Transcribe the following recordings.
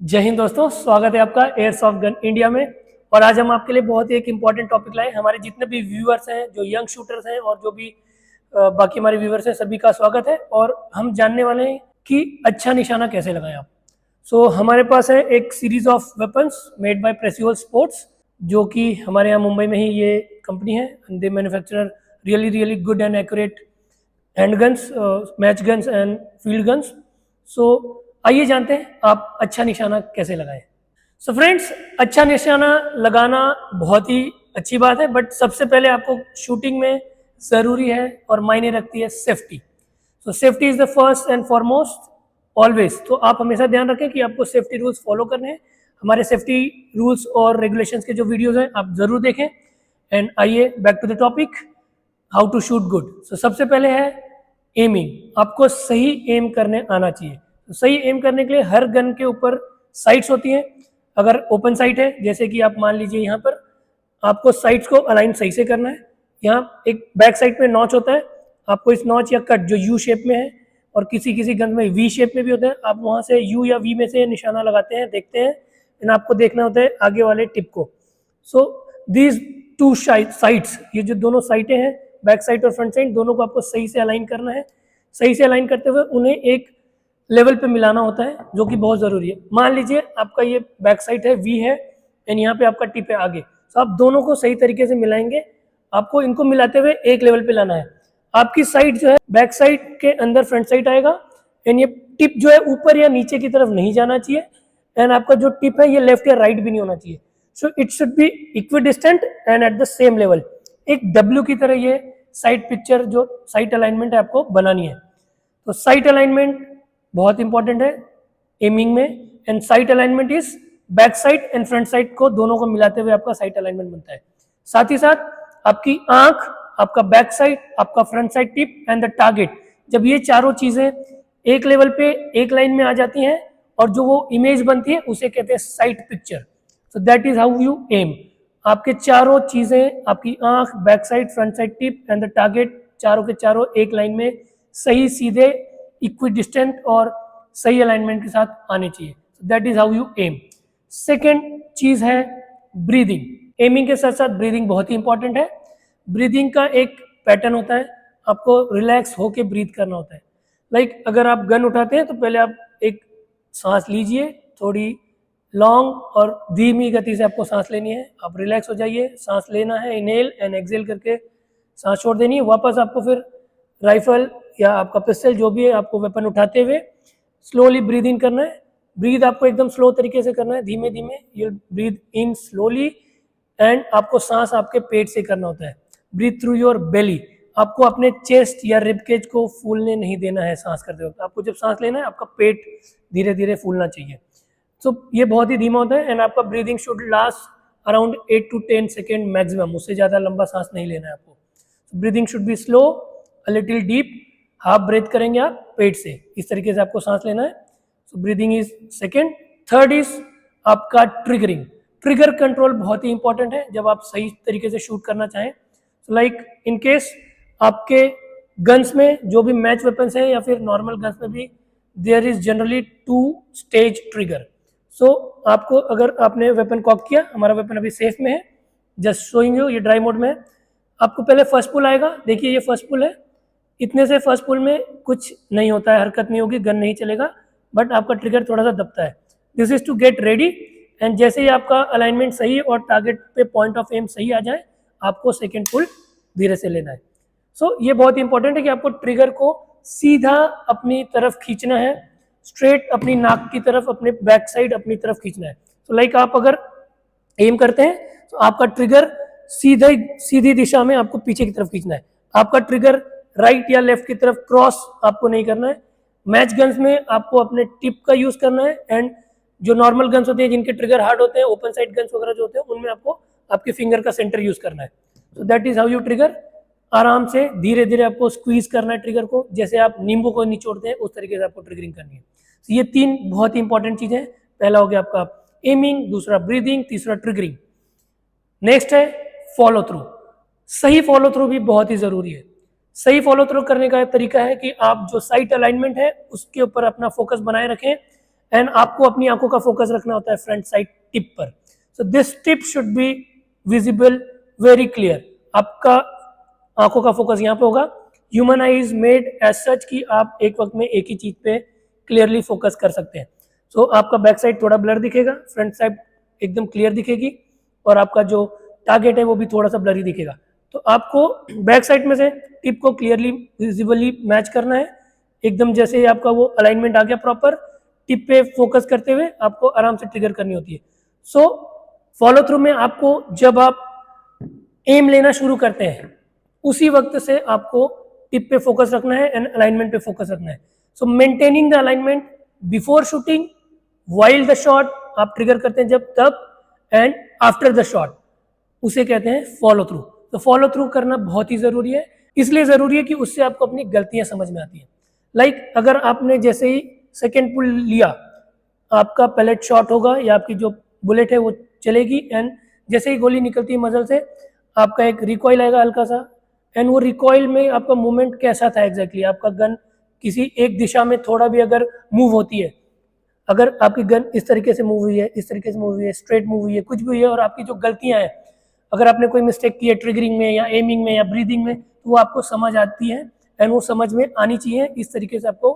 जय हिंद दोस्तों, स्वागत है आपका एयरसॉफ्ट गन इंडिया में। और आज हम आपके लिए बहुत ही एक इम्पॉर्टेंट टॉपिक लाए। हमारे जितने भी व्यूअर्स हैं, जो यंग शूटर्स हैं और जो भी बाकी हमारे व्यूअर्स हैं, सभी का स्वागत है। और हम जानने वाले हैं कि अच्छा निशाना कैसे लगाएं आप। हमारे पास है एक series of weapons made by Precihole Sports, जो कि हमारे यहाँ मुंबई में ही ये कंपनी है। They manufacture really good and accurate hand guns, match guns and field guns. आइए जानते हैं आप अच्छा निशाना कैसे लगाएं। फ्रेंड्स, अच्छा निशाना लगाना बहुत ही अच्छी बात है, बट सबसे पहले आपको शूटिंग में ज़रूरी है और मायने रखती है safety. Safety is the first and foremost always. तो आप हमेशा ध्यान रखें कि आपको सेफ्टी रूल्स फॉलो करने हैं। हमारे सेफ्टी रूल्स और रेगुलेशंस के जो वीडियोज़ हैं आप ज़रूर देखें। एंड आइए back to the topic, how to shoot good. सबसे पहले है एमिंग। आपको सही एम करने आना चाहिए। सही एम करने के लिए हर गन के ऊपर साइट्स होती हैं। अगर ओपन साइट है, जैसे कि आप मान लीजिए यहाँ पर, आपको साइट्स को अलाइन सही से करना है। यहाँ एक बैक साइड पे नॉच होता है, आपको इस नॉच या कट जो यू शेप में है और किसी किसी गन में वी शेप में भी होता है, आप वहाँ से यू या वी में से निशाना लगाते हैं, देखते हैं। एंड आपको देखना होता है आगे वाले टिप को। दीज टू साइड्स, ये जो दोनों साइटें हैं, बैक साइड और फ्रंट साइड, दोनों को आपको सही से अलाइन करना है। सही से अलाइन करते हुए उन्हें एक लेवल पे मिलाना होता है, जो कि बहुत ज़रूरी है। मान लीजिए आपका ये बैक साइड है, वी है, एंड यहाँ पे आपका टिप है आगे। आप दोनों को सही तरीके से मिलाएंगे। आपको इनको मिलाते हुए एक लेवल पे लाना है। आपकी साइड जो है बैक साइड के अंदर फ्रंट साइड आएगा, एंड ये टिप जो है ऊपर या नीचे की तरफ नहीं जाना चाहिए। एंड आपका जो टिप है ये लेफ्ट या राइट भी नहीं होना चाहिए। It should be equidistant and at the same level. एक डब्ल्यू की तरह ये साइड पिक्चर, जो साइट अलाइनमेंट है, आपको बनानी है। तो साइट अलाइनमेंट बहुत इंपॉर्टेंट है एमिंग में। And site alignment is back side and front side को दोनों को मिलाते हुए आपका साइट अलाइनमेंट बनता है। साथ ही साथ आपकी आंख, आपका बैक साइड, आपका front side tip and the target, जब ये चारों चीजें एक लेवल पे एक लाइन में आ जाती हैं और जो वो इमेज बनती है, उसे कहते हैं sight picture. So that is how you aim. आपके चारों चीजें, आपकी आंख, back side, front side tip and the target, चारों के चारों एक लाइन में सही, सीधे, इक्विडिस्टेंट और सही अलाइनमेंट के साथ आने चाहिए। That is how you aim. Second चीज है ब्रीदिंग। एमिंग के साथ साथ ब्रीदिंग बहुत ही इंपॉर्टेंट है। ब्रीदिंग का एक पैटर्न होता है, आपको रिलैक्स होके ब्रीथ करना होता है। लाइक अगर आप गन उठाते हैं तो पहले आप एक सांस लीजिए, थोड़ी लॉन्ग और धीमी गति से आपको सांस लेनी है। आप रिलैक्स हो जाइए, सांस लेना है, इनहेल एंड एक्सहेल करके सांस छोड़ देनी है। वापस आपको फिर राइफल या आपका पिस्टल, जो भी है, आपको वेपन उठाते हुए स्लोली ब्रीदिंग करना है। ब्रीद आपको एकदम स्लो तरीके से करना है, धीमे धीमे। You breathe in slowly and आपको सांस आपके पेट से करना होता है। Breathe through your belly. आपको अपने चेस्ट या रिबकेज को फूलने नहीं देना है सांस करते वक्त। आपको जब सांस लेना है, आपका पेट धीरे धीरे फूलना चाहिए। ये बहुत ही धीमा होता है। एंड आपका breathing should last around 8 to 10 second maximum. उससे ज़्यादा लंबा सांस नहीं लेना है आपको। Breathing should be slow, a little deep. Half breath करेंगे आप पेट से, इस तरीके से आपको सांस लेना है। Breathing is second. Third is आपका ट्रिगरिंग। ट्रिगर कंट्रोल बहुत ही इंपॉर्टेंट है जब आप सही तरीके से शूट करना चाहें। लाइक इन केस आपके गन्स में, जो भी मैच वेपन्स हैं या फिर नॉर्मल गन्स में भी, there is generally 2 stage trigger. आपको, अगर आपने वेपन कॉक किया, हमारा वेपन अभी सेफ में है, जस्ट शोइंग यू, ये ड्राई मोड में है। आपको पहले फर्स्ट पुल आएगा, देखिए ये फर्स्ट पुल है। इतने से फर्स्ट पुल में कुछ नहीं होता है, हरकत नहीं होगी, गन नहीं चलेगा, बट आपका ट्रिगर थोड़ा सा दबता है। This is to get ready. And जैसे ही आपका अलाइनमेंट सही और टारगेट पे पॉइंट ऑफ एम सही आ जाए, आपको सेकेंड पुल धीरे से लेना है। ये बहुत इंपॉर्टेंट है कि आपको ट्रिगर को सीधा अपनी तरफ खींचना है, स्ट्रेट अपनी नाक की तरफ, अपने बैक साइड अपनी तरफ खींचना है। लाइक आप अगर एम करते हैं तो आपका ट्रिगर सीधी दिशा में आपको पीछे की तरफ खींचना है। आपका ट्रिगर राइट या लेफ्ट की तरफ क्रॉस आपको नहीं करना है। मैच गन्स में आपको अपने टिप का यूज करना है। एंड जो नॉर्मल गन्स होते हैं, जिनके ट्रिगर हार्ड होते हैं, ओपन साइड गन्स वगैरह जो होते हैं, उनमें आपको आपके फिंगर का सेंटर यूज करना है। That is how you trigger. आराम से धीरे धीरे आपको स्क्वीज करना है ट्रिगर को, जैसे आप नींबू को निचोड़ते हैं, उस तरीके से आपको ट्रिगरिंग करनी है। ये 3 बहुत ही इंपॉर्टेंट चीजें हैं। पहला हो गया आपका एमिंग, दूसरा ब्रीदिंग, तीसरा ट्रिगरिंग। नेक्स्ट है फॉलो थ्रू। सही फॉलो थ्रू भी बहुत ही जरूरी है। सही फॉलो थ्रू करने का तरीका है कि आप जो साइट अलाइनमेंट है, उसके ऊपर अपना फोकस बनाए रखें। एंड आपको अपनी आंखों का फोकस रखना होता है फ्रंट साइड टिप पर. So this tip should be visible very clear. आपका आंखों का फोकस यहाँ पे होगा. Human eye is made as such कि आप एक वक्त में एक ही चीज पे क्लियरली फोकस कर सकते हैं. सो आपका बैक साइड थोड़ा ब्लर दिखेगा, फ्रंट साइड एकदम क्लियर दिखेगी, और आपका जो टारगेट है वो भी थोड़ा सा ब्लरी दिखेगा. तो आपको बैक साइड में से टिप को क्लियरली विजिबली मैच करना है. एकदम जैसे ही आपका वो अलाइनमेंट आ गया प्रॉपर, टिप पे फोकस करते हुए आपको आराम से ट्रिगर करनी होती है. सो फॉलो थ्रू में आपको जब आप एम लेना शुरू करते हैं उसी वक्त से आपको टिप पे फोकस रखना है एंड अलाइनमेंट पे फोकस रखना है. सो maintaining the alignment before shooting, while the shot आप ट्रिगर करते हैं जब तब, एंड आफ्टर द शॉट, उसे कहते हैं फॉलो थ्रू. तो फॉलो थ्रू करना बहुत ही जरूरी है. इसलिए जरूरी है कि उससे आपको अपनी गलतियां समझ में आती हैं. लाइक अगर आपने जैसे ही सेकेंड पुल लिया, आपका पैलेट शॉट होगा या आपकी जो बुलेट है वो चलेगी, एंड जैसे ही गोली निकलती है मजल से आपका एक रिकॉइल आएगा हल्का सा, एंड वो रिकॉइल में आपका मूवमेंट कैसा था एग्जैक्टली, आपका गन किसी एक दिशा में थोड़ा भी अगर मूव होती है, अगर आपकी गन इस तरीके से मूव हुई है, इस तरीके से मूव हुई है, स्ट्रेट मूव हुई है, कुछ भी हुई है, और आपकी जो गलतियां हैं, अगर आपने कोई मिस्टेक की है ट्रिगरिंग में या एमिंग में या ब्रीदिंग में, तो वो आपको समझ आती है एंड वो समझ में आनी चाहिए. इस तरीके से आपको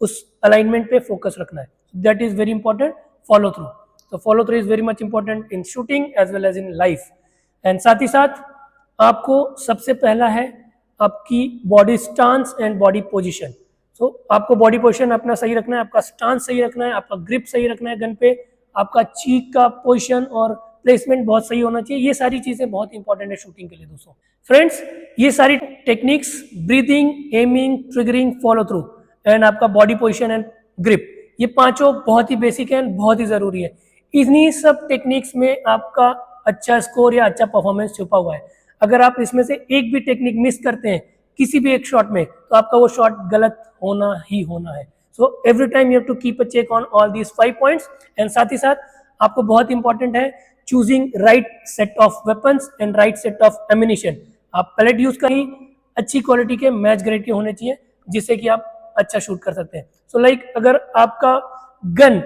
उस अलाइनमेंट पे फोकस रखना है. That is very important. Follow through. तो follow through is very much important in shooting as well as in life. And साथ ही साथ आपको सबसे पहला है आपकी body stance and body position. So आपको बॉडी पोजिशन अपना सही रखना है, आपका स्टांस सही रखना है, आपका ग्रिप सही रखना है गन पे, आपका चीक का पोजिशन और प्लेसमेंट बहुत सही होना चाहिए. ये सारी चीजें बहुत इंपॉर्टेंट है शूटिंग के लिए दोस्तों. फ्रेंड्स, ये सारी techniques, breathing, aiming, triggering, follow through and आपका बॉडी पोजिशन एंड ग्रिप, ये पांचों बहुत ही बेसिक है, बहुत ही जरूरी है. इन्हीं सब टेक्निक्स में आपका अच्छा स्कोर या अच्छा परफॉर्मेंस छुपा हुआ है. अगर आप इसमें से एक भी टेक्निक मिस करते हैं किसी भी एक शॉट में, तो आपका वो शॉट गलत होना ही होना है. So every time you have to keep a check on all these 5 points. And साथ ही साथ आपको बहुत इंपॉर्टेंट है choosing right set of weapons and right set of ammunition. आप पैलेट यूज करें, अच्छी क्वालिटी के मैच ग्रेड के होने चाहिए, जिससे कि आप अच्छा शूट कर सकते हैं. सो लाइक अगर आपका गन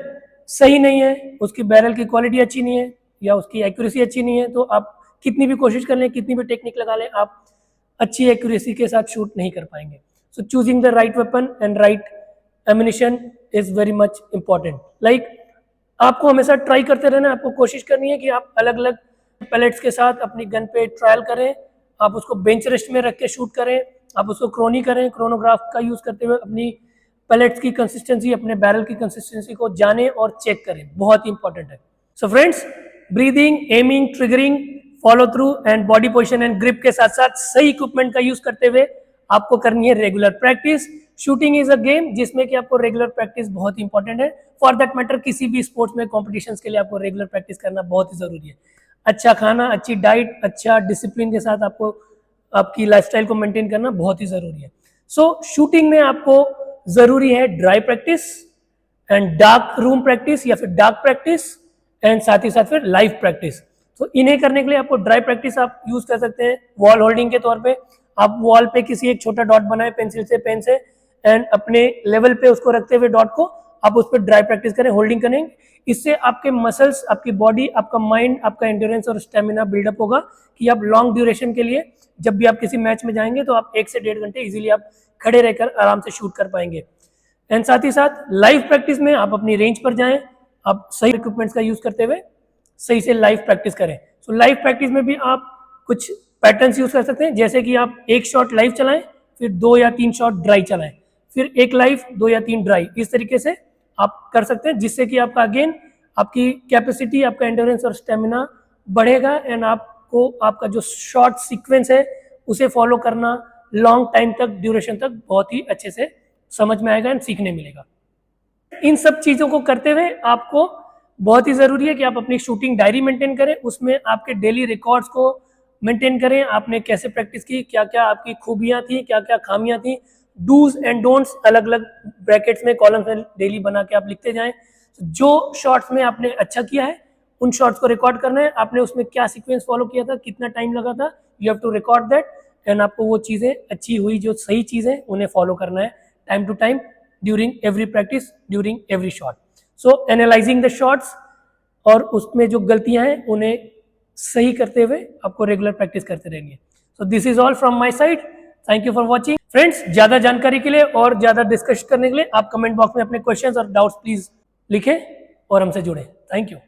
सही नहीं है, उसकी बैरल की क्वालिटी अच्छी नहीं है या उसकी एक्यूरेसी अच्छी नहीं है, तो आप कितनी भी कोशिश कर लें, कितनी भी टेक्निक लगा लें, आप अच्छी एक्यूरेसी के साथ शूट नहीं कर पाएंगे. So choosing the right weapon and right ammunition is very much important. Like आपको हमेशा ट्राई करते रहना है, आपको कोशिश करनी है कि आप अलग अलग पैलेट्स के साथ अपनी गन पे ट्रायल करें, आप उसको बेंच रेस्ट में रख के शूट करें, आप उसको क्रोनी करें, क्रोनोग्राफ का यूज करते हुए अपनी पैलेट्स की कंसिस्टेंसी, अपने बैरल की कंसिस्टेंसी को जाने और चेक करें. बहुत ही इंपॉर्टेंट है. So friends, breathing, aiming, triggering, follow through and body position and grip के साथ साथ सही इक्विपमेंट का यूज करते हुए आपको करनी है regular practice. Shooting is a game जिसमें कि आपको रेगुलर प्रैक्टिस बहुत ही इंपॉर्टेंट है. फॉर दैट मैटर किसी भी स्पोर्ट्स में कॉम्पिटिशन्स के लिए आपको रेगुलर प्रैक्टिस करना बहुत ही जरूरी है. अच्छा खाना, अच्छी डाइट, अच्छा डिसिप्लिन के साथ आपको आपकी लाइफस्टाइल को मेंटेन करना बहुत ही जरूरी है. सो शूटिंग में आपको जरूरी है dry practice and dark room practice या फिर डार्क प्रैक्टिस, एंड साथ ही साथ फिर लाइव प्रैक्टिस. तो इन्हें करने के लिए आपको ड्राई प्रैक्टिस आप यूज कर सकते हैं वॉल होल्डिंग के तौर पे. आप वॉल पे किसी एक छोटा डॉट बनाए पेंसिल से, पेन से, एंड अपने लेवल पे उसको रखते हुए डॉट को आप उस पर ड्राई प्रैक्टिस करें, होल्डिंग करें. इससे आपके मसल्स, आपकी बॉडी, आपका माइंड, आपका एंड्योरेंस और स्टेमिना बिल्डअप होगा कि आप लॉन्ग ड्यूरेशन के लिए जब भी आप किसी मैच में जाएंगे तो आप 1 से 1.5 घंटे इजीली आप खड़े रहकर आराम से शूट कर पाएंगे. एंड साथ ही साथ लाइव प्रैक्टिस में आप अपनी रेंज पर जाएं, आप सही इक्विपमेंट्स का यूज करते हुए सही से लाइव प्रैक्टिस करें. सो लाइव प्रैक्टिस में भी आप कुछ पैटर्न्स यूज कर सकते हैं, जैसे कि आप एक शॉट लाइव चलाएं, फिर 2 या 3 शॉट ड्राई चलाएं, फिर एक लाइव, 2 या 3 ड्राई. इस तरीके से आप कर सकते हैं, जिससे कि आपका अगेन आपकी कैपेसिटी, आपका एंड्योरेंस और स्टेमिना बढ़ेगा, एंड आपको आपका जो शॉर्ट सीक्वेंस है उसे फॉलो करना लॉन्ग टाइम तक, ड्यूरेशन तक बहुत ही अच्छे से समझ में आएगा एंड सीखने मिलेगा. इन सब चीजों को करते हुए आपको बहुत ही जरूरी है कि आप अपनी शूटिंग डायरी मेंटेन करें, उसमें आपके डेली रिकॉर्ड्स को मेंटेन करें. आपने कैसे प्रैक्टिस की, क्या क्या आपकी खूबियां थी, क्या क्या खामियां थी, डूज एंड डोंट्स अलग अलग ब्रैकेट्स में, कॉलम्स में डेली बना के आप लिखते जाएं. जो शॉट्स में आपने अच्छा किया है उन शॉट्स को रिकॉर्ड करना है. आपने उसमें क्या सीक्वेंस फॉलो किया था, कितना टाइम लगा था, you have to record that. And आपको वो चीजें अच्छी हुई, जो सही चीजें, उन्हें फॉलो करना है time to time during every practice, during every shot. So analysing the shots और उसमें जो गलतियां हैं उन्हें सही करते हुए आपको रेगुलर प्रैक्टिस करते रहेंगे। So this is all from my side. Thank you for watching friends. ज्यादा जानकारी के लिए और ज्यादा डिस्कस करने के लिए आप कमेंट बॉक्स में अपने क्वेश्चंस और डाउट्स प्लीज लिखें और हमसे जुड़ें। Thank you.